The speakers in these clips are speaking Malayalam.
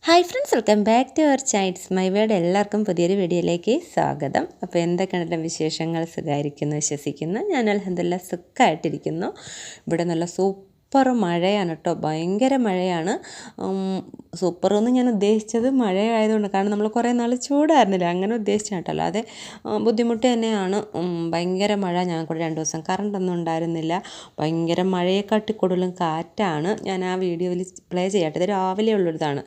Hi friends, welcome back to our chats my world. എല്ലാവർക്കും പുതിയൊരു വീഡിയോയിലേക്ക് സ്വാഗതം. അപ്പോൾ എന്തൊക്കെയാണ് വിശേഷങ്ങൾ? സുഖമായിരിക്കുന്നു വിശ്വസിക്കുന്നു. ഞാൻ അൽഹംദുലില്ലാഹ് സുഖമായിട്ടിരിക്കുന്നു. ഇവിടെ നല്ല സൂപ്പർ മഴയാണ് കേട്ടോ, ഭയങ്കര മഴയാണ്. സൂപ്പറൊന്നും ഞാൻ ഉദ്ദേശിച്ചത് മഴയായതുകൊണ്ട്, കാരണം നമ്മൾ കുറേ നാൾ ചൂടായിരുന്നില്ല, അങ്ങനെ ഉദ്ദേശിച്ചാൽ കേട്ടോ. അല്ലാതെ ബുദ്ധിമുട്ട് തന്നെയാണ്. ഭയങ്കര മഴ, ഞങ്ങൾക്ക് 2 ദിവസം കറണ്ടൊന്നും ഉണ്ടായിരുന്നില്ല. ഭയങ്കര മഴയെക്കാട്ടി കൂടുതലും കാറ്റാണ്. ഞാൻ ആ വീഡിയോയിൽ പ്ലേ ചെയ്യട്ടെ. ഇത് രാവിലെ ഉള്ളൊരിതാണ്.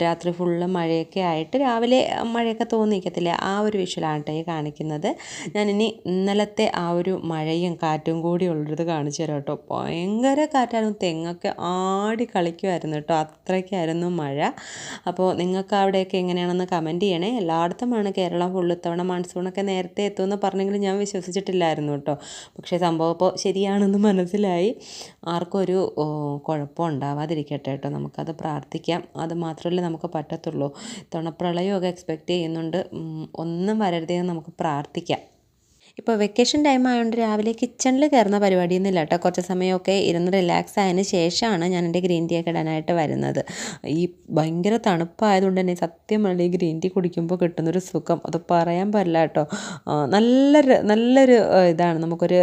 രാത്രി ഫുള്ള് മഴയൊക്കെ ആയിട്ട് രാവിലെ മഴയൊക്കെ തോന്നിക്കത്തില്ലേ, ആ ഒരു വിഷ്വലാണ് കേട്ടോ ഈ കാണിക്കുന്നത്. ഞാനിനി ഇന്നലത്തെ ആ ഒരു മഴയും കാറ്റും കൂടി ഉള്ളത് കാണിച്ചു തരാം കേട്ടോ. ഭയങ്കര കാറ്റായിരുന്നു, തെങ്ങൊക്കെ ആടി കളിക്കുമായിരുന്നു കേട്ടോ, അത്രയ്ക്കായിരുന്നു മഴ. അപ്പോൾ നിങ്ങൾക്ക് അവിടെയൊക്കെ എങ്ങനെയാണെന്ന് കമൻറ്റ് ചെയ്യണേ. എല്ലായിടത്തുമാണ് കേരളം ഫുള്ള് ഇത്തവണ മൺസൂണൊക്കെ നേരത്തെ എത്തുമെന്ന് പറഞ്ഞെങ്കിലും ഞാൻ വിശ്വസിച്ചിട്ടില്ലായിരുന്നു കേട്ടോ. പക്ഷേ സംഭവം ഇപ്പോൾ ശരിയാണെന്ന് മനസ്സിലായി. ആർക്കും ഒരു കുഴപ്പം ഉണ്ടാവാതിരിക്കട്ടെ കേട്ടോ, നമുക്കത് പ്രാർത്ഥിക്കാം. അത് മാത്രമല്ലേ നമുക്ക് പറ്റത്തുള്ളൂ. ഇത്തവണ പ്രളയമൊക്കെ എക്സ്പെക്റ്റ് ചെയ്യുന്നുണ്ട്. ഒന്നും വരരുതെന്ന് നമുക്ക് പ്രാർത്ഥിക്കാം. ഇപ്പോൾ വെക്കേഷൻ ടൈം ആയതുകൊണ്ട് രാവിലെ കിച്ചണിൽ കയറുന്ന പരിപാടിയൊന്നുമില്ല കേട്ടോ. കുറച്ച് സമയമൊക്കെ ഇരുന്ന് റിലാക്സ് ആയതിന് ശേഷമാണ് ഞാൻ എൻ്റെ ഗ്രീൻ ടീ ഒക്കെ ഇടാനായിട്ട് വരുന്നത്. ഈ ഭയങ്കര തണുപ്പായതുകൊണ്ട് തന്നെ സത്യം പറഞ്ഞാൽ ഈ ഗ്രീൻ ടീ കുടിക്കുമ്പോൾ കിട്ടുന്നൊരു സുഖം അത് പറയാൻ പറ്റില്ല കേട്ടോ. നല്ലൊരു ഇതാണ്, നമുക്കൊരു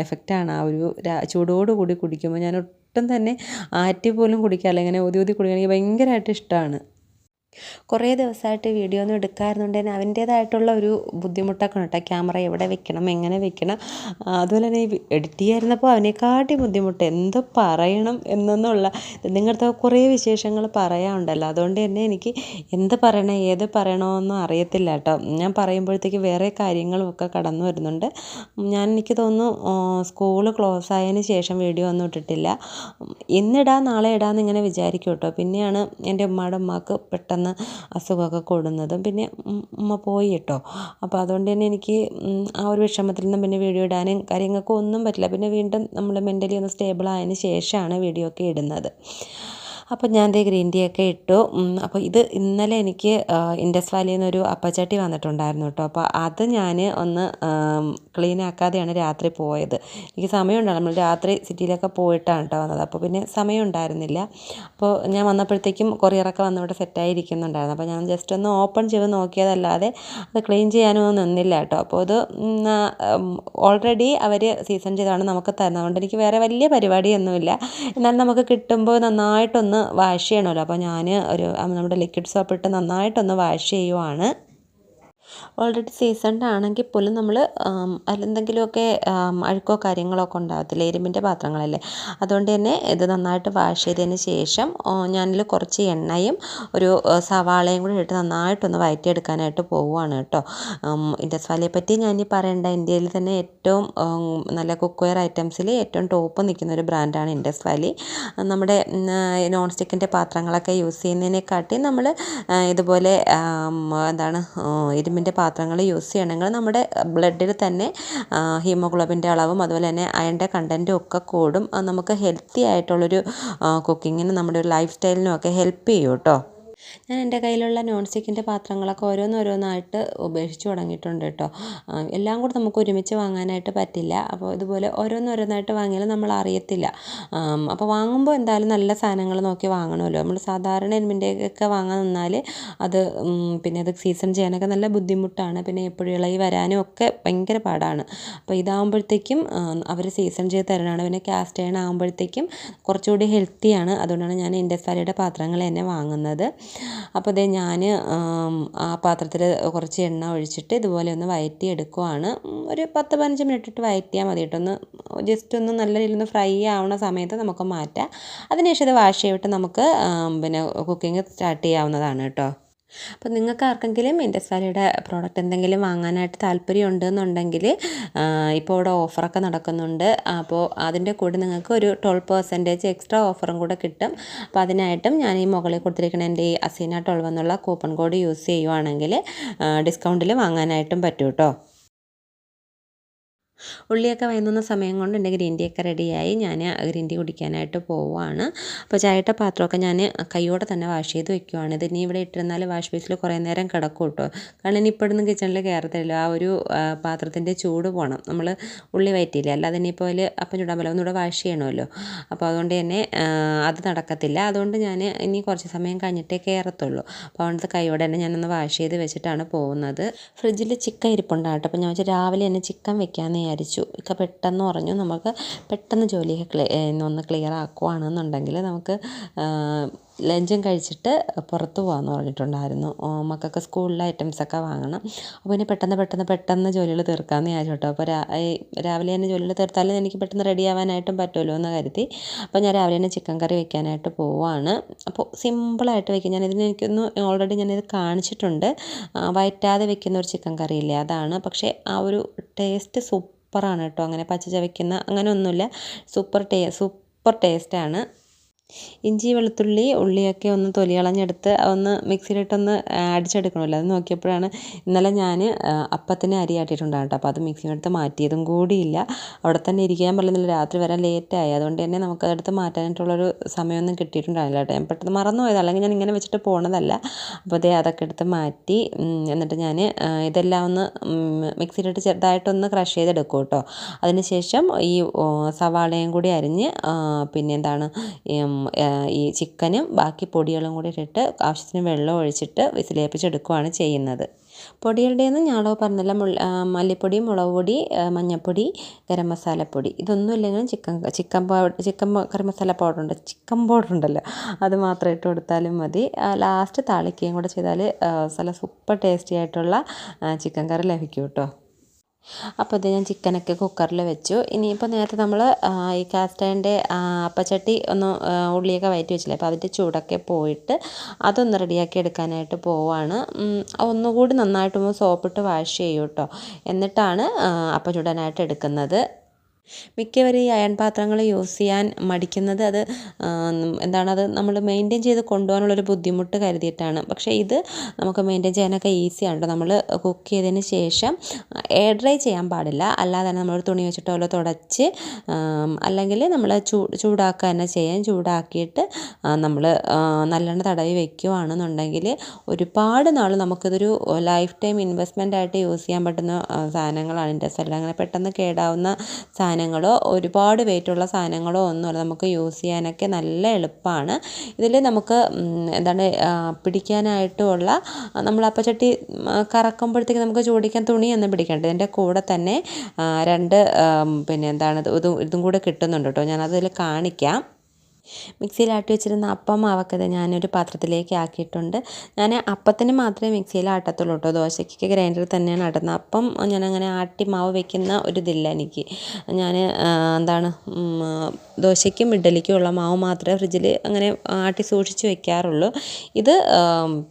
എഫക്റ്റാണ് ആ ഒരു ചൂടോടുകൂടി കുടിക്കുമ്പോൾ. ഞാൻ ഒട്ടും തന്നെ ആറ്റി പോലും കുടിക്കാറില്ല, ഇങ്ങനെ ഊതി കുടിക്കാൻ എനിക്ക് ഭയങ്കരമായിട്ട് ഇഷ്ടമാണ്. കുറേ ദിവസമായിട്ട് വീഡിയോ ഒന്നും എടുക്കാറുണ്ട് തന്നെ അതിൻ്റേതായിട്ടുള്ള ഒരു ബുദ്ധിമുട്ടൊക്കെ ഉണ്ട് കേട്ടോ. ക്യാമറ എവിടെ വെക്കണം, എങ്ങനെ വെക്കണം, അതുപോലെ തന്നെ ഈ എഡിറ്റ് ചെയ്യായിരുന്നപ്പോൾ അതിനെക്കാട്ടി ബുദ്ധിമുട്ട്, എന്ത് പറയണം എന്നൊന്നുള്ള നിങ്ങളുടെ കുറേ വിശേഷങ്ങൾ പറയാനുണ്ടല്ലോ. അതുകൊണ്ട് തന്നെ എനിക്ക് എന്ത് പറയണം ഏത് പറയണമെന്നും അറിയത്തില്ല കേട്ടോ. ഞാൻ പറയുമ്പോഴത്തേക്ക് വേറെ കാര്യങ്ങളും ഒക്കെ കടന്നു വരുന്നുണ്ട്. എനിക്ക് തോന്നുന്നു സ്കൂൾ ക്ലോസ് ആയതിന് ശേഷം വീഡിയോ ഒന്നും ഇട്ടിട്ടില്ല. ഇന്നിടാം നാളെ ഇടാമെന്ന് ഇങ്ങനെ വിചാരിക്കും കേട്ടോ. പിന്നെയാണ് എൻ്റെ ഉമ്മാക്ക് പെട്ടെന്ന് അസുഖമൊക്കെ കൂടുന്നതും പിന്നെ ഉമ്മ പോയി കേട്ടോ. അപ്പോൾ അതുകൊണ്ട് തന്നെ എനിക്ക് ആ ഒരു വിഷമത്തിൽ നിന്നും പിന്നെ വീഡിയോ ഇടാനും കാര്യങ്ങൾക്കും ഒന്നും പറ്റില്ല. പിന്നെ വീണ്ടും നമ്മൾ മെൻ്റലി ഒന്ന് സ്റ്റേബിൾ ആയതിന് ശേഷമാണ് വീഡിയോ ഒക്കെ ഇടുന്നത്. അപ്പോൾ ഞാൻ ദേ ഗ്രീൻ ടീ ഒക്കെ ഇട്ടു. അപ്പോൾ ഇത് ഇന്നലെ എനിക്ക് ഇൻഡസ് വാലിയിൽ നിന്നൊരു അപ്പച്ചട്ടി വന്നിട്ടുണ്ടായിരുന്നു കേട്ടോ. അപ്പോൾ അത് ഞാൻ ഒന്ന് ക്ലീൻ ആക്കാതെയാണ് രാത്രി പോയത്. എനിക്ക് സമയമുണ്ടായിരുന്നു, നമ്മൾ രാത്രി സിറ്റിയിലൊക്കെ പോയിട്ടാണ് കേട്ടോ വന്നത്. അപ്പോൾ പിന്നെ സമയം ഉണ്ടായിരുന്നില്ല. അപ്പോൾ ഞാൻ വന്നപ്പോഴത്തേക്കും കൊറിയറൊക്കെ വന്ന് ഇവിടെ സെറ്റായിരിക്കുന്നുണ്ടായിരുന്നു. അപ്പോൾ ഞാൻ ജസ്റ്റ് ഒന്ന് ഓപ്പൺ ചെയ്ത് നോക്കിയതല്ലാതെ അത് ക്ലീൻ ചെയ്യാനൊന്നും നിന്നില്ല കേട്ടോ. അപ്പോൾ അത് ഓൾറെഡി അവർ സീസൺ ചെയ്താണ് നമുക്ക് തരുന്നത്. അതുകൊണ്ട് എനിക്ക് വേറെ വലിയ പരിപാടിയൊന്നുമില്ല. എന്നാൽ നമുക്ക് കിട്ടുമ്പോൾ നന്നായിട്ടൊന്ന് വാഷ് ചെയ്യണമല്ലോ. അപ്പോൾ ഞാൻ നമ്മുടെ ലിക്വിഡ് സോപ്പ് ഇട്ട് നന്നായിട്ടൊന്ന് വാഷ് ചെയ്യുവാണ്. ഓൾറെഡി സീസൺഡ് ആണെങ്കിൽ പോലും നമ്മൾ അതിലെന്തെങ്കിലുമൊക്കെ അഴുക്കോ കാര്യങ്ങളൊക്കെ ഉണ്ടാകത്തില്ല, ഇരുമ്പിൻ്റെ പാത്രങ്ങളല്ലേ. അതുകൊണ്ട് തന്നെ ഇത് നന്നായിട്ട് വാഷ് ചെയ്തതിന് ശേഷം ഞാനിൽ കുറച്ച് എണ്ണയും ഒരു സവാളയും കൂടി ഇട്ട് നന്നായിട്ടൊന്ന് വഴറ്റിയെടുക്കാനായിട്ട് പോവുകയാണ് കേട്ടോ. ഇൻഡസ് വാലിയെ പറ്റി ഞാൻ പറയേണ്ട, ഇന്ത്യയിൽ തന്നെ ഏറ്റവും നല്ല കുക്ക് വെയർ ഐറ്റംസിൽ ഏറ്റവും ടോപ്പ് നിൽക്കുന്ന ഒരു ബ്രാൻഡാണ് ഇൻഡസ് വാലി. നമ്മുടെ നോൺ സ്റ്റിക്കിൻ്റെ പാത്രങ്ങളൊക്കെ യൂസ് ചെയ്യുന്നതിനെക്കാട്ടി നമ്മൾ ഇതുപോലെ ഇരുമ്പിൻ്റെ പാത്രങ്ങൾ യൂസ് ചെയ്യണമെങ്കിൽ നമ്മുടെ ബ്ലഡിൽ തന്നെ ഹീമോഗ്ലോബിൻ്റെ അളവും അതുപോലെ തന്നെ അയണിൻ്റെ കണ്ടൻറ്റും ഒക്കെ കൂടും. നമുക്ക് ഹെൽത്തി ആയിട്ടുള്ളൊരു കുക്കിങ്ങിനും നമ്മുടെ ഒരു ലൈഫ് സ്റ്റൈലിനും ഒക്കെ ഹെൽപ്പ് ചെയ്യും കേട്ടോ. ഞാൻ എൻ്റെ കയ്യിലുള്ള നോൺ സ്റ്റിക്കിൻ്റെ പാത്രങ്ങളൊക്കെ ഓരോന്നായിട്ട് ഉപേക്ഷിച്ച് തുടങ്ങിയിട്ടുണ്ട് കേട്ടോ. എല്ലാം കൂടെ നമുക്ക് ഒരുമിച്ച് വാങ്ങാനായിട്ട് പറ്റില്ല. അപ്പോൾ ഇതുപോലെ ഓരോന്നായിട്ട് വാങ്ങിയാലും നമ്മൾ അറിയത്തില്ല. അപ്പോൾ വാങ്ങുമ്പോൾ എന്തായാലും നല്ല സാധനങ്ങൾ നോക്കി വാങ്ങണമല്ലോ. നമ്മൾ സാധാരണ ഇരുമ്പിൻ്റെയൊക്കെ വാങ്ങാൻ നിന്നാൽ അത് പിന്നെ അത് സീസൺ ചെയ്യാനൊക്കെ നല്ല ബുദ്ധിമുട്ടാണ്. പിന്നെ എപ്പോഴും ഇളകി വരാനും ഒക്കെ ഭയങ്കര പാടാണ്. അപ്പോൾ ഇതാകുമ്പോഴത്തേക്കും അവർ സീസൺ ചെയ്ത് തരണതാണ്. പിന്നെ കാസ്റ്റ് അയൺ ആകുമ്പോഴത്തേക്കും കുറച്ചുകൂടി ഹെൽത്തിയാണ്. അതുകൊണ്ടാണ് ഞാൻ ഇൻഡസ് വാലിയുടെ പാത്രങ്ങൾ തന്നെ വാങ്ങുന്നത്. അപ്പോൾ അതേ ഞാൻ ആ പാത്രത്തിൽ കുറച്ച് എണ്ണ ഒഴിച്ചിട്ട് ഇതുപോലെ ഒന്ന് വഴറ്റി എടുക്കുവാണ്. ഒരു 10-15 മിനിറ്റ് ഇട്ട് വഴറ്റിയാൽ മതി കേട്ടോ. ജസ്റ്റ് ഒന്ന് നല്ല രീതിയിൽ ഒന്ന് ഫ്രൈ ആവുന്ന സമയത്ത് നമുക്ക് മാറ്റാം. അതിനുശേഷം ഇത് വാഷ് ചെയ്തിട്ട് നമുക്ക് പിന്നെ കുക്കിംഗ് സ്റ്റാർട്ട് ചെയ്യാവുന്നതാണ് കേട്ടോ. അപ്പോൾ നിങ്ങൾക്ക് ആർക്കെങ്കിലും ഇൻഡസ് വാലിയുടെ പ്രോഡക്റ്റ് എന്തെങ്കിലും വാങ്ങാനായിട്ട് താല്പര്യം ഉണ്ടെന്നുണ്ടെങ്കിൽ ഇപ്പോൾ ഇവിടെ ഓഫറൊക്കെ നടക്കുന്നുണ്ട്. അപ്പോൾ അതിൻ്റെ കൂടെ നിങ്ങൾക്ക് ഒരു 12% എക്സ്ട്രാ ഓഫറും കൂടെ കിട്ടും. അപ്പോൾ അതിനായിട്ടും ഞാൻ ഈ മുകളിൽ കൊടുത്തിരിക്കുന്ന എൻ്റെ ഈ അസീന 12 എന്നുള്ള കൂപ്പൺ കോഡ് യൂസ് ചെയ്യുവാണെങ്കിൽ ഡിസ്കൗണ്ടിൽ വാങ്ങാനായിട്ടും പറ്റും കേട്ടോ. ഉള്ളിയൊക്കെ വഴന്നുന്ന സമയം കൊണ്ട് എൻ്റെ ഗ്രീൻ ടീ ഒക്കെ റെഡിയായി. ഞാൻ ഗ്രീൻ ടീ കുടിക്കാനായിട്ട് പോവുകയാണ്. അപ്പോൾ ചായയുടെ പാത്രമൊക്കെ ഞാൻ കൈയോടെ തന്നെ വാഷ് ചെയ്ത് വെക്കുവാണ്. ഇത് ഇനി ഇവിടെ ഇട്ടിരുന്നാൽ വാഷ് ബേസിൽ കുറേ നേരം കിടക്കും കേട്ടോ. കാരണം ഇനി ഇപ്പോഴൊന്നും കിച്ചണിൽ കയറത്തില്ല. ആ ഒരു പാത്രത്തിൻ്റെ ചൂട് പോകണം. നമ്മൾ ഉള്ളി വയറ്റിയില്ല, അല്ലാതെ ഇനിയിപ്പോൾ അതിൽ അപ്പം ചൂടാൻ പറ്റില്ല, ഒന്നുകൂടെ വാഷ് ചെയ്യണമല്ലോ. അപ്പോൾ അതുകൊണ്ട് തന്നെ അത് നടക്കത്തില്ല. അതുകൊണ്ട് ഞാൻ ഇനി കുറച്ച് സമയം കഴിഞ്ഞിട്ടേ കയറത്തുള്ളൂ. അപ്പോൾ അതുകൊണ്ട് കൈയോടെ തന്നെ ഞാനൊന്ന് വാഷ് ചെയ്ത് വെച്ചിട്ടാണ് പോകുന്നത്. ഫ്രിഡ്ജിൽ ചിക്കൻ ഇരിപ്പുണ്ടാകട്ടെ. അപ്പോൾ ഞാൻ വെച്ചാൽ രാവിലെ തന്നെ ചിക്കൻ വെക്കാമെന്ന് വിചാരിച്ചു. ഒക്കെ പെട്ടെന്ന് പറഞ്ഞു നമുക്ക് പെട്ടെന്ന് ജോലിയൊക്കെ ഒന്ന് ക്ലിയർ ആക്കുവാണെന്നുണ്ടെങ്കിൽ നമുക്ക് ലഞ്ചും കഴിച്ചിട്ട് പുറത്ത് പോകാമെന്ന് പറഞ്ഞിട്ടുണ്ടായിരുന്നു. മക്കൾക്ക് സ്കൂളിലെ ഐറ്റംസൊക്കെ വാങ്ങണം. അപ്പോൾ ഇനി പെട്ടെന്ന് ജോലികൾ തീർക്കാമെന്ന് വിചാരിച്ചു കേട്ടോ. അപ്പോൾ രാവിലെ തന്നെ ജോലികൾ തീർത്താലും എനിക്ക് പെട്ടെന്ന് റെഡി ആവാനായിട്ടും പറ്റുമല്ലോ എന്ന് കരുതി. അപ്പോൾ ഞാൻ രാവിലെ തന്നെ ചിക്കൻ കറി വെക്കാനായിട്ട് പോവുകയാണ്. അപ്പോൾ സിമ്പിളായിട്ട് വയ്ക്കും. എനിക്കൊന്ന് ഓൾറെഡി ഞാനിത് കാണിച്ചിട്ടുണ്ട്. വയറ്റാതെ വെക്കുന്ന ഒരു ചിക്കൻ കറി ഇല്ലേ, അതാണ്. പക്ഷേ ആ ഒരു ടേസ്റ്റ് സൂപ്പറാണ് കേട്ടോ. അങ്ങനെ പച്ച ചവയ്ക്കുന്ന അങ്ങനെ ഒന്നുമില്ല. സൂപ്പർ ടേസ്റ്റാണ്. ഇഞ്ചി വെളുത്തുള്ളി ഉള്ളിയൊക്കെ ഒന്ന് തൊലി കളഞ്ഞെടുത്ത് ഒന്ന് മിക്സിയിലിട്ടൊന്ന് അടിച്ചെടുക്കണമല്ലോ. അത് നോക്കിയപ്പോഴാണ് ഇന്നലെ ഞാൻ അപ്പത്തിന് അരി ആട്ടിയിട്ടുണ്ടാകും കേട്ടോ. അപ്പോൾ അത് മിക്സിയിലെടുത്ത് മാറ്റിയതും കൂടിയില്ല. അവിടെ തന്നെ ഇരിക്കാൻ പറ്റുന്നില്ല, രാത്രി വരാൻ ലേറ്റായി. അതുകൊണ്ട് തന്നെ നമുക്കതെടുത്ത് മാറ്റാനായിട്ടുള്ളൊരു സമയമൊന്നും കിട്ടിയിട്ടുണ്ടായില്ല കേട്ടോ. ഞാൻ പെട്ടെന്ന് മറന്നു പോയത്, അല്ലെങ്കിൽ ഞാൻ ഇങ്ങനെ വെച്ചിട്ട് പോണതല്ല. അപ്പോൾ അതൊക്കെ എടുത്ത് മാറ്റി. എന്നിട്ട് ഞാൻ ഇതെല്ലാം ഒന്ന് മിക്സിയിലിട്ട് ചെറുതായിട്ടൊന്ന് ക്രഷ് ചെയ്തെടുക്കും കേട്ടോ. അതിന് ഈ സവാളയും കൂടി അരിഞ്ഞ് പിന്നെ എന്താണ് ഈ ചിക്കനും ബാക്കി പൊടികളും കൂടി ഇട്ടിട്ട് ആവശ്യത്തിന് വെള്ളം ഒഴിച്ചിട്ട് വിസിലേപ്പിച്ചെടുക്കുകയാണ് ചെയ്യുന്നത്. പൊടികളുടെയൊന്നും ഞാളോ പറഞ്ഞില്ല. മല്ലിപ്പൊടി, മുളക് പൊടി, മഞ്ഞൾപ്പൊടി, ഗരം മസാലപ്പൊടി, ഇതൊന്നും ഇല്ലെങ്കിലും ചിക്കൻ കറി മസാല പൗഡറുണ്ട്, ചിക്കൻ പൗഡർ ഉണ്ടല്ലോ, അത് മാത്രം ഇട്ട് കൊടുത്താലും മതി. ലാസ്റ്റ് താളിക്കുകയും കൂടെ ചെയ്താൽ നല്ല സൂപ്പർ ടേസ്റ്റി ആയിട്ടുള്ള ചിക്കൻ കറി ലഭിക്കും കേട്ടോ. അപ്പോൾ ഇത് ഞാൻ ചിക്കനൊക്കെ കുക്കറിൽ വെച്ചു. ഇനിയിപ്പോൾ നേരത്തെ നമ്മൾ ഈ കാസ്റ്റ് അയണിൻ്റെ അപ്പച്ചട്ടി ഒന്ന് ഉള്ളിയൊക്കെ വഴറ്റി വെച്ചില്ലേ, അപ്പോൾ അതിൻ്റെ ചൂടൊക്കെ പോയിട്ട് അതൊന്ന് റെഡിയാക്കി എടുക്കാനായിട്ട് പോവാണ്. ഒന്നുകൂടി നന്നായിട്ടൊന്ന് സോപ്പിട്ട് വാഷ് ചെയ്യും കേട്ടോ. എന്നിട്ടാണ് അപ്പം ചുടാനായിട്ട് എടുക്കുന്നത്. മിക്കവരും ഈ അയൺ പാത്രങ്ങൾ യൂസ് ചെയ്യാൻ മടിക്കുന്നത് അത് എന്താണത് നമ്മൾ മെയിൻറ്റെയിൻ ചെയ്ത് കൊണ്ടുപോകാനുള്ളൊരു ബുദ്ധിമുട്ട് കരുതിയിട്ടാണ്. പക്ഷേ ഇത് നമുക്ക് മെയിൻറ്റെയിൻ ചെയ്യാനൊക്കെ ഈസിയാണ് കേട്ടോ. നമ്മൾ കുക്ക് ചെയ്തതിന് ശേഷം എയർ ഡ്രൈ ചെയ്യാൻ പാടില്ല. അല്ലാതെ തന്നെ നമ്മളൊരു തുണി വെച്ചിട്ടോ വല്ല തുടച്ച് അല്ലെങ്കിൽ നമ്മൾ ചൂടാക്കുക തന്നെ ചെയ്യാൻ. ചൂടാക്കിയിട്ട് നമ്മൾ നല്ലെണ്ണ തടവി വെക്കുകയാണെന്നുണ്ടെങ്കിൽ ഒരുപാട് നാൾ നമുക്കിതൊരു ലൈഫ് ടൈം ഇൻവെസ്റ്റ്മെൻ്റ് ആയിട്ട് യൂസ് ചെയ്യാൻ പറ്റുന്ന സാധനങ്ങളാണ്. ഇൻഡസ്ട്രിയിൽ അങ്ങനെ പെട്ടെന്ന് കേടാവുന്ന സാധനങ്ങളോ ഒരുപാട് വെയിറ്റുള്ള സാധനങ്ങളോ ഒന്നുമല്ല. നമുക്ക് യൂസ് ചെയ്യാനൊക്കെ നല്ല എളുപ്പമാണ്. ഇതിൽ നമുക്ക് എന്താണ് പിടിക്കാനായിട്ടുള്ള നമ്മൾ അപ്പച്ചട്ടി കറക്കുമ്പോഴത്തേക്ക് നമുക്ക് ചൂടിക്കാൻ തുണിയൊന്നും പിടിക്കേണ്ട. ഇതിൻ്റെ കൂടെ തന്നെ രണ്ട് പിന്നെ എന്താണ് ഇതും കൂടെ കിട്ടുന്നുണ്ട് കേട്ടോ. ഞാനതിൽ കാണിക്കാം. മിക്സിയിലാട്ടി വെച്ചിരുന്ന അപ്പം മാവൊക്കെ ഞാനൊരു പാത്രത്തിലേക്ക് ആക്കിയിട്ടുണ്ട്. ഞാൻ അപ്പത്തിന് മാത്രമേ മിക്സിയിൽ ആട്ടത്തുള്ളൂ കേട്ടോ. ദോശയ്ക്ക് ഗ്രൈൻഡറിൽ തന്നെയാണ് ആട്ടുന്നത്. അപ്പം ഞാനങ്ങനെ ആട്ടി മാവ് വെക്കുന്ന ഒരിതില്ല എനിക്ക്. ഞാൻ എന്താണ് ദോശയ്ക്കും ഇഡ്ഡലിക്കും ഉള്ള മാവ് മാത്രമേ ഫ്രിഡ്ജിൽ അങ്ങനെ ആട്ടി സൂക്ഷിച്ച് വെക്കാറുള്ളൂ. ഇത്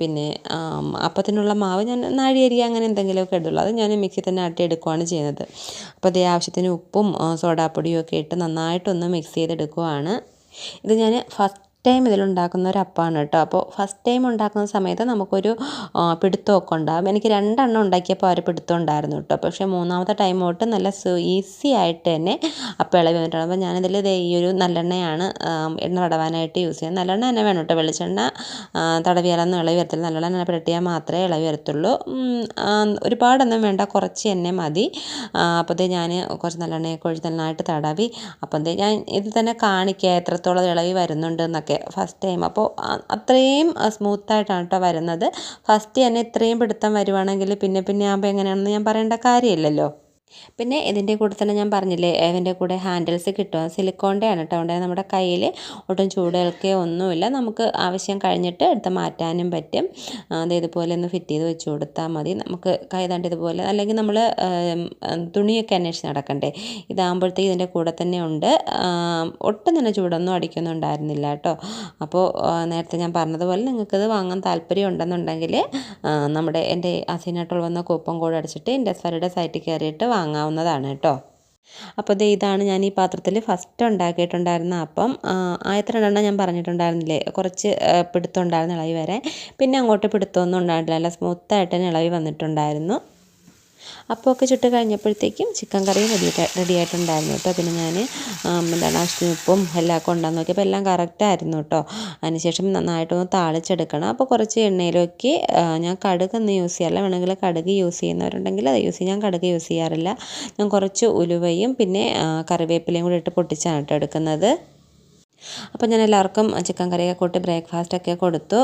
പിന്നെ അപ്പത്തിനുള്ള മാവ് ഞാൻ നാഴിയരി അങ്ങനെ എന്തെങ്കിലുമൊക്കെ ഇടുള്ളൂ. അത് ഞാൻ മിക്സി തന്നെ ആട്ടി എടുക്കുകയാണ് ചെയ്യുന്നത്. അപ്പോൾ അതേ ആവശ്യത്തിന് ഉപ്പും സോഡാപ്പൊടിയും ഒക്കെ ഇട്ട് നന്നായിട്ടൊന്ന് മിക്സ് ചെയ്തെടുക്കുകയാണ്. ഇത് ഞാൻ ഫസ്റ്റ് ടൈം ഇതിലുണ്ടാക്കുന്ന ഒരു അപ്പമാണ് കേട്ടോ. അപ്പോൾ ഫസ്റ്റ് ടൈം ഉണ്ടാക്കുന്ന സമയത്ത് നമുക്കൊരു പിടുത്തമൊക്കെ ഉണ്ടാകും. എനിക്ക് 2 എണ്ണം ഉണ്ടാക്കിയപ്പോൾ ഒരു പിടുത്തം ഉണ്ടായിരുന്നു കേട്ടോ. പക്ഷേ 3ാമത്തെ ടൈം തൊട്ട് നല്ല ഈസി ആയിട്ട് തന്നെ അപ്പം ഇളവി വന്നിട്ടുണ്ട്. അപ്പോൾ ഞാനിതിൽ ഈ ഒരു നല്ലെണ്ണയാണ് എണ്ണ തടവാനായിട്ട് യൂസ് ചെയ്യുന്നത്. നല്ലെണ്ണ തന്നെ വേണം കേട്ടോ. വെളിച്ചെണ്ണ തടവിയാലൊന്നും ഇളവി വരത്തില്ല. നല്ലെണ്ണ പുരട്ടിയാൽ മാത്രമേ ഇളവി വരത്തുള്ളൂ. ഒരുപാടൊന്നും വേണ്ട, കുറച്ച് എണ്ണ മതി. അപ്പോൾ ഞാൻ കുറച്ച് നല്ലെണ്ണയൊക്കെ ഒഴിച്ച് നന്നായിട്ട് തടവി. അപ്പം ഞാൻ ഇത് തന്നെ കാണിക്കുക എത്രത്തോളം ഇളവി വരുന്നുണ്ട് എന്നൊക്കെ ഫസ്റ്റ് ടൈം. അപ്പോൾ അത്രയും സ്മൂത്തായിട്ടാണ് കേട്ടോ വരുന്നത്. ഫസ്റ്റ് തന്നെ ഇത്രയും പിടുത്തം വരുവാണെങ്കിൽ പിന്നെ ആകുമ്പോൾ എങ്ങനെയാണെന്ന് ഞാൻ പറയേണ്ട കാര്യമില്ലല്ലോ. പിന്നെ ഇതിൻ്റെ കൂടെ തന്നെ ഞാൻ പറഞ്ഞില്ലേ, ഇതിൻ്റെ കൂടെ ഹാൻഡിൽസ് കിട്ടുക സിലിക്കോണിൻ്റെ ആണ് കേട്ടോ. അതുകൊണ്ട് നമ്മുടെ കയ്യിൽ ഒട്ടും ചൂടേൽക്കുകയോ ഒന്നുമില്ല. നമുക്ക് ആവശ്യം കഴിഞ്ഞിട്ട് എടുത്ത് മാറ്റാനും പറ്റും. അത് ഇതുപോലെ ഒന്ന് ഫിറ്റ് ചെയ്ത് വെച്ച് കൊടുത്താൽ മതി. നമുക്ക് കൈതാണ്ട് ഇതുപോലെ, അല്ലെങ്കിൽ നമ്മൾ തുണിയൊക്കെ അന്വേഷിച്ച് നടക്കണ്ടേ. ഇതാകുമ്പോഴത്തേക്ക് ഇതിൻ്റെ കൂടെ തന്നെ ഉണ്ട്. ഒട്ടും തന്നെ ചൂടൊന്നും അടിക്കുന്നുണ്ടായിരുന്നില്ല കേട്ടോ. അപ്പോൾ നേരത്തെ ഞാൻ പറഞ്ഞതുപോലെ നിങ്ങൾക്കിത് വാങ്ങാൻ താല്പര്യം ഉണ്ടെന്നുണ്ടെങ്കിൽ എൻ്റെ അസീനാട്ടോൾ വന്ന കൂപ്പൺ കോഡ് അടിച്ചിട്ട് ഇൻഡസ്ട്രിയുടെ സൈറ്റിൽ കയറിയിട്ട് വാങ്ങാവുന്നതാണ് കേട്ടോ. അപ്പോൾ ഇതാണ് ഞാൻ ഈ പാത്രത്തിൽ ഫസ്റ്റ് ഉണ്ടാക്കിയിട്ടുണ്ടായിരുന്ന അപ്പം. ആദ്യത്തെ 2 ഞാൻ പറഞ്ഞിട്ടുണ്ടായിരുന്നില്ലേ, കുറച്ച് പിടുത്തം ഉണ്ടായിരുന്ന ഇളവി വരെ. പിന്നെ അങ്ങോട്ട് പിടുത്തമൊന്നും ഉണ്ടായിട്ടില്ല, നല്ല സ്മൂത്തായിട്ട് തന്നെ ഇളവി വന്നിട്ടുണ്ടായിരുന്നു. അപ്പോൾ ഒക്കെ ചുട്ട് കഴിഞ്ഞപ്പോഴത്തേക്കും ചിക്കൻ കറിയും റെഡി ആയിട്ടുണ്ടായിരുന്നു കേട്ടോ. പിന്നെ ഞാൻ ആവശ്യത്തിന് ഉപ്പും എല്ലാം ഒക്കെ ഉണ്ടാകുന്ന നോക്കിയപ്പോൾ എല്ലാം കറക്റ്റായിരുന്നു കേട്ടോ. അതിനുശേഷം നന്നായിട്ടൊന്ന് താളിച്ചെടുക്കണം. അപ്പോൾ കുറച്ച് എണ്ണയിലേക്ക് ഞാൻ കടുകൊന്നും യൂസ് ചെയ്യാറില്ല. വേണമെങ്കിൽ കടുക് യൂസ് ചെയ്യുന്നവരുണ്ടെങ്കിൽ അത് യൂസ് ചെയ്യും. ഞാൻ കടുക് യൂസ് ചെയ്യാറില്ല. ഞാൻ കുറച്ച് ഉലുവയും പിന്നെ കറിവേപ്പിലയും കൂടി ഇട്ട് പൊട്ടിച്ചാണ് കേട്ടോ എടുക്കുന്നത്. അപ്പോൾ ഞാൻ എല്ലാവർക്കും ചിക്കൻ കറിയൊക്കെ കൂട്ടി ബ്രേക്ക്ഫാസ്റ്റൊക്കെ കൊടുത്തു.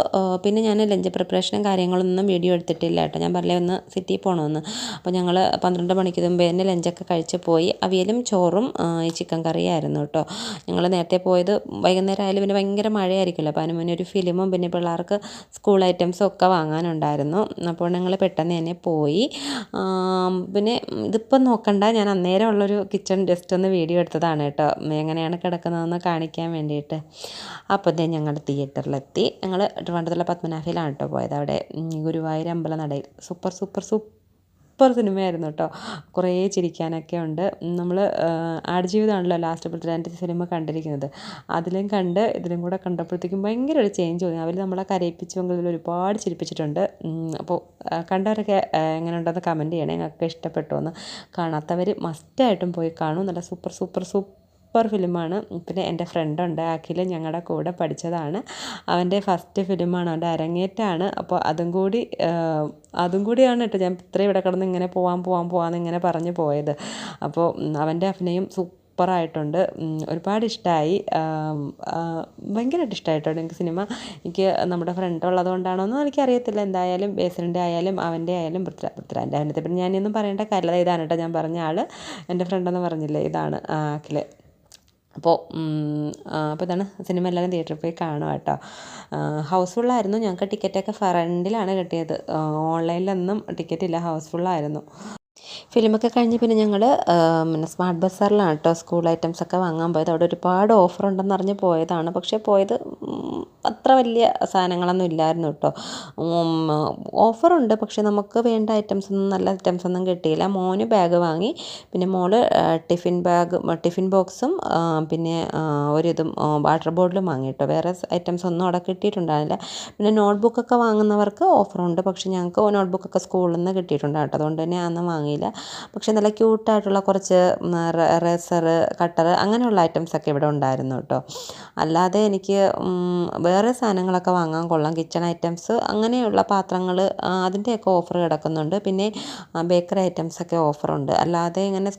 പിന്നെ ഞാൻ ലഞ്ച് പ്രിപ്പറേഷനും കാര്യങ്ങളൊന്നും വീഡിയോ എടുത്തിട്ടില്ല കേട്ടോ. ഞാൻ പറഞ്ഞില്ലേ ഒന്ന് സിറ്റിയിൽ പോകണമെന്ന്. അപ്പോൾ ഞങ്ങൾ 12 മണിക്ക് മുമ്പേ തന്നെ ലഞ്ചൊക്കെ കഴിച്ച് പോയി. അവിയലും ചോറും ഈ ചിക്കൻ കറിയായിരുന്നു കേട്ടോ. ഞങ്ങൾ നേരത്തെ പോയത് വൈകുന്നേരം ആയാലും പിന്നെ ഭയങ്കര മഴയായിരിക്കുമല്ലോ. അപ്പോൾ അതിന് മുന്നേ ഒരു ഫിലിമും പിന്നെ പിള്ളേർക്ക് സ്കൂൾ ഐറ്റംസും ഒക്കെ വാങ്ങാനുണ്ടായിരുന്നു. അപ്പോൾ ഞങ്ങൾ പെട്ടെന്ന് തന്നെ പോയി. പിന്നെ ഇതിപ്പം നോക്കണ്ട, ഞാൻ അന്നേരം ഉള്ളൊരു കിച്ചൺ ജസ്റ്റ് ഒന്ന് വീഡിയോ എടുത്തതാണ് കേട്ടോ, എങ്ങനെയാണ് കിടക്കുന്നതെന്ന് കാണിക്കാൻ വേണ്ടിയിട്ട്. അപ്പോൾ തന്നെ ഞങ്ങൾ തിയേറ്ററിലെത്തി. ഞങ്ങൾ ട്രിവാൻഡ്രത്തുള്ള പത്മനാഭയിലാണ് കേട്ടോ പോയത്. അവിടെ ഗുരുവായൂർ അമ്പലനടയിൽ സൂപ്പർ സിനിമയായിരുന്നു കേട്ടോ. കുറേ ചിരിക്കാനൊക്കെ ഉണ്ട്. നമ്മൾ ആടുജീവിതമാണല്ലോ ലാസ്റ്റ് പൃഥ്വിരാജിൻ്റെ സിനിമ കണ്ടിരിക്കുന്നത്. അതിലും കണ്ട് ഇതിലും കൂടെ കണ്ടപ്പോഴത്തേക്കും ഭയങ്കര ഒരു ചേഞ്ച് തോന്നി. അവർ നമ്മളെ കരയിപ്പിച്ചുവെങ്കിൽ ഒരുപാട് ചിരിപ്പിച്ചിട്ടുണ്ട്. അപ്പോൾ കണ്ടവരൊക്കെ എങ്ങനെ ഉണ്ടെന്ന് കമൻറ്റ് ചെയ്യണേ, ഞങ്ങൾക്ക് ഇഷ്ടപ്പെട്ടോ എന്ന്. കാണാത്തവർ മസ്റ്റായിട്ടും പോയി കാണും. നല്ല സൂപ്പർ ഫിലിമാണ്. പിന്നെ എൻ്റെ ഫ്രണ്ടുണ്ട് അഖിൽ, ഞങ്ങളുടെ കൂടെ പഠിച്ചതാണ്. അവൻ്റെ ഫസ്റ്റ് ഫിലിമാണ്, അവൻ്റെ അരങ്ങേറ്റമാണ്. അപ്പോൾ അതും കൂടിയാണ് കേട്ടോ ഞാൻ ഇത്രയും ഇവിടെ കിടന്ന് ഇങ്ങനെ പോവാമെന്ന് ഇങ്ങനെ പറഞ്ഞ് പോയത്. അപ്പോൾ അവൻ്റെ അഭിനയം സൂപ്പറായിട്ടുണ്ട്. ഒരുപാട് ഇഷ്ടമായി, ഭയങ്കരമായിട്ട് ഇഷ്ടമായിട്ടോ എനിക്ക് സിനിമ. എനിക്ക് നമ്മുടെ ഫ്രണ്ട് ഉള്ളത് കൊണ്ടാണോന്നും എനിക്കറിയത്തില്ല. എന്തായാലും ബേസിലിൻ്റെ ആയാലും അവൻ്റെ ആയാലും പൃഥ്വിരാജിൻ്റെ അഭിനയത്തെ പിന്നെ ഞാനൊന്നും പറയേണ്ട കാര്യമില്ല. ഇതാണ് കേട്ടോ ഞാൻ പറഞ്ഞ ആൾ, എൻ്റെ ഫ്രണ്ടെന്ന് പറഞ്ഞില്ലേ, ഇതാണ് അഖിൽ. അപ്പോൾ ഇതാണ് സിനിമ. എല്ലാവരും തിയേറ്ററിൽ പോയി കാണുക കേട്ടോ. ഹൗസ്ഫുള്ളായിരുന്നു. ഞങ്ങൾക്ക് ടിക്കറ്റൊക്കെ ഫ്രണ്ടിലാണ് കിട്ടിയത്. ഓൺലൈനിലൊന്നും ടിക്കറ്റില്ല, ഹൗസ്ഫുള്ളായിരുന്നു. ഫിലിമൊക്കെ കഴിഞ്ഞ് പിന്നെ ഞങ്ങൾ പിന്നെ സ്മാർട്ട് ബസാറിലാണ് കേട്ടോ സ്കൂൾ ഐറ്റംസൊക്കെ വാങ്ങാൻ പോയത്. അവിടെ ഒരുപാട് ഓഫറുണ്ടെന്ന് അറിഞ്ഞ് പോയതാണ്. പക്ഷേ പോയത് അത്ര വലിയ സാധനങ്ങളൊന്നും ഇല്ലായിരുന്നു കേട്ടോ. ഓഫറുണ്ട്, പക്ഷേ നമുക്ക് വേണ്ട നല്ല ഐറ്റംസൊന്നും കിട്ടിയില്ല. മോന് ബാഗ് വാങ്ങി, പിന്നെ മോള് ടിഫിൻ ബോക്സും പിന്നെ ഒരിതും വാട്ടർ ബോട്ടിലും വാങ്ങി കേട്ടോ. വേറെ ഐറ്റംസ് ഒന്നും അവിടെ കിട്ടിയിട്ടുണ്ടായിരുന്നില്ല. പിന്നെ നോട്ട്ബുക്കൊക്കെ വാങ്ങുന്നവർക്ക് ഓഫറുണ്ട്, പക്ഷേ ഞങ്ങൾക്ക് നോട്ട്ബുക്കൊക്കെ സ്കൂളിൽ നിന്ന് കിട്ടിയിട്ടുണ്ട് കേട്ടോ. അതുകൊണ്ട് തന്നെ അതൊന്നും വാങ്ങിയില്ല. പക്ഷേ നല്ല ക്യൂട്ടായിട്ടുള്ള കുറച്ച് റേസർ, കട്ടർ അങ്ങനെയുള്ള ഐറ്റംസൊക്കെ ഇവിടെ ഉണ്ടായിരുന്നു കേട്ടോ. അല്ലാതെ എനിക്ക് വേറെ സാധനങ്ങളൊക്കെ വാങ്ങാൻ കൊള്ളാം. കിച്ചൺ ഐറ്റംസ് അങ്ങനെയുള്ള പാത്രങ്ങൾ അതിൻ്റെയൊക്കെ ഓഫർ കിടക്കുന്നുണ്ട്. പിന്നെ ബേക്കറി ഐറ്റംസൊക്കെ ഓഫറുണ്ട്. അല്ലാതെ ഇങ്ങനെ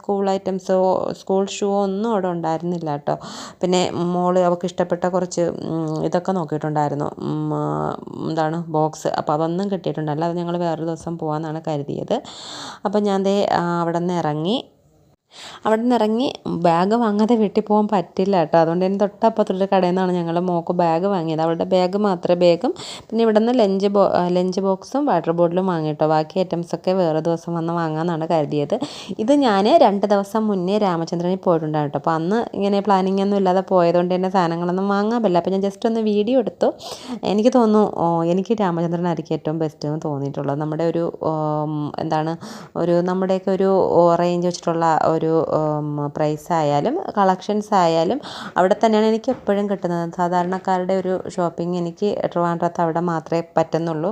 സ്കൂൾ ഷൂ ഒന്നും അവിടെ ഉണ്ടായിരുന്നില്ല കേട്ടോ. പിന്നെ മോള് അവൾക്ക് ഇഷ്ടപ്പെട്ട കുറച്ച് ഇതൊക്കെ നോക്കിയിട്ടുണ്ടായിരുന്നു, ബോക്സ്. അപ്പോൾ അതൊന്നും കിട്ടിയിട്ടുണ്ടല്ല. അത് ഞങ്ങൾ വേറൊരു ദിവസം പോകാമെന്നാണ് കരുതിയത്. അപ്പോൾ ഞാൻ അവിടെ നിന്ന് ഇറങ്ങി ബാഗ് വാങ്ങാതെ വീട്ടിൽ പോകാൻ പറ്റില്ല കേട്ടോ. അതുകൊണ്ട് തന്നെ തൊട്ടപ്പുറത്തൊരു കടയിൽ നിന്നാണ് ഞങ്ങൾ മോൾക്ക് ബാഗ് വാങ്ങിയത്. അവളുടെ ബാഗും പിന്നെ ഇവിടെ നിന്ന് ലഞ്ച് ബോക്സും വാട്ടർ ബോട്ടിലും വാങ്ങി കേട്ടോ. ബാക്കി ഐറ്റംസൊക്കെ വേറെ ദിവസം വന്ന് വാങ്ങാമെന്നാണ് കരുതിയത്. ഇത് ഞാൻ 2 ദിവസം മുന്നേ രാമചന്ദ്രനിൽ പോയിട്ടുണ്ടായിരുന്നു കേട്ടോ. അപ്പോൾ അന്ന് ഇങ്ങനെ പ്ലാനിങ് ഒന്നും ഇല്ലാതെ പോയതുകൊണ്ട് തന്നെ സാധനങ്ങളൊന്നും വാങ്ങാൻ പറ്റില്ല. അപ്പോൾ ഞാൻ ജസ്റ്റ് ഒന്ന് വീഡിയോ എടുത്തു. എനിക്ക് തോന്നുന്നു എനിക്ക് രാമചന്ദ്രനായിരിക്കും ഏറ്റവും ബെസ്റ്റ് എന്ന് തോന്നിയിട്ടുള്ളത്. നമ്മുടെ നമ്മുടെയൊക്കെ ഒരു റേഞ്ച് വെച്ചിട്ടുള്ള ഒരു പ്രൈസ് ആയാലും കളക്ഷൻസ് ആയാലും അവിടെ തന്നെയാണ് എനിക്ക് എപ്പോഴും കിട്ടുന്നത്. സാധാരണക്കാരുടെ ഒരു ഷോപ്പിംഗ് എനിക്ക് ട്രിവാൻഡ്രത്ത് അവിടെ മാത്രമേ പറ്റുന്നുള്ളൂ.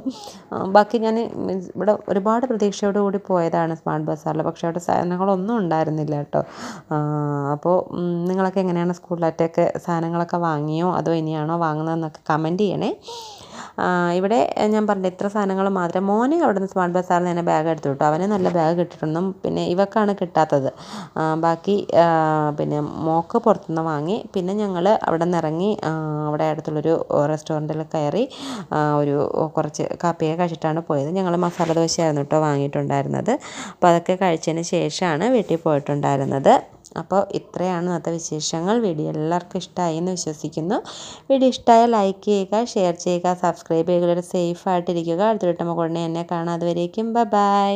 ബാക്കി ഞാൻ ഇവിടെ ഒരുപാട് പ്രതീക്ഷയോടുകൂടി പോയതാണ് സ്മാർട്ട് ബസാറിൽ. പക്ഷേ അവിടെ സാധനങ്ങളൊന്നും ഉണ്ടായിരുന്നില്ല കേട്ടോ. അപ്പോൾ നിങ്ങളൊക്കെ എങ്ങനെയാണ് സ്കൂളിലൊക്കെ സാധനങ്ങളൊക്കെ വാങ്ങിയോ അതോ ഇനിയാണോ വാങ്ങുന്നതെന്നൊക്കെ കമൻറ്റ് ചെയ്യണേ. ഇവിടെ ഞാൻ പറഞ്ഞ ഇത്ര സാധനങ്ങൾ മാത്രം. മോനെ അവിടെ നിന്ന് സ്മാർട്ട് ബസാറിൽ നിന്ന് തന്നെ ബാഗ് എടുത്തു കേട്ടോ. അവന് നല്ല ബാഗ് കിട്ടിയിട്ടൊന്നും, പിന്നെ ഇവക്കാണ് കിട്ടാത്തത്. ബാക്കി പിന്നെ മോക്ക് പുറത്തുനിന്ന് വാങ്ങി. പിന്നെ ഞങ്ങൾ അവിടെ നിന്ന് ഇറങ്ങി അവിടെ അടുത്തുള്ളൊരു റെസ്റ്റോറൻറ്റിൽ കയറി കുറച്ച് കാപ്പിയൊക്കെ കഴിച്ചിട്ടാണ് പോയത്. ഞങ്ങൾ മസാല ദോശയായിരുന്നു കേട്ടോ വാങ്ങിയിട്ടുണ്ടായിരുന്നത്. അപ്പോൾ അതൊക്കെ കഴിച്ചതിന് ശേഷമാണ് വീട്ടിൽ പോയിട്ടുണ്ടായിരുന്നത്. അപ്പോൾ ഇത്രയാണ് ഇന്നത്തെ വിശേഷങ്ങൾ. വീഡിയോ എല്ലാവർക്കും ഇഷ്ടമായി എന്ന് വിശ്വസിക്കുന്നു. വീഡിയോ ഇഷ്ടമായാൽ ലൈക്ക് ചെയ്യുക, ഷെയർ ചെയ്യുക, സബ്സ്ക്രൈബ് ചെയ്യുക. സേഫായിട്ടിരിക്കുക. അടുത്ത വീട്ടമ്മ ഉടനെ എന്നെ കാണാം. അതുവരേക്കും ബൈ.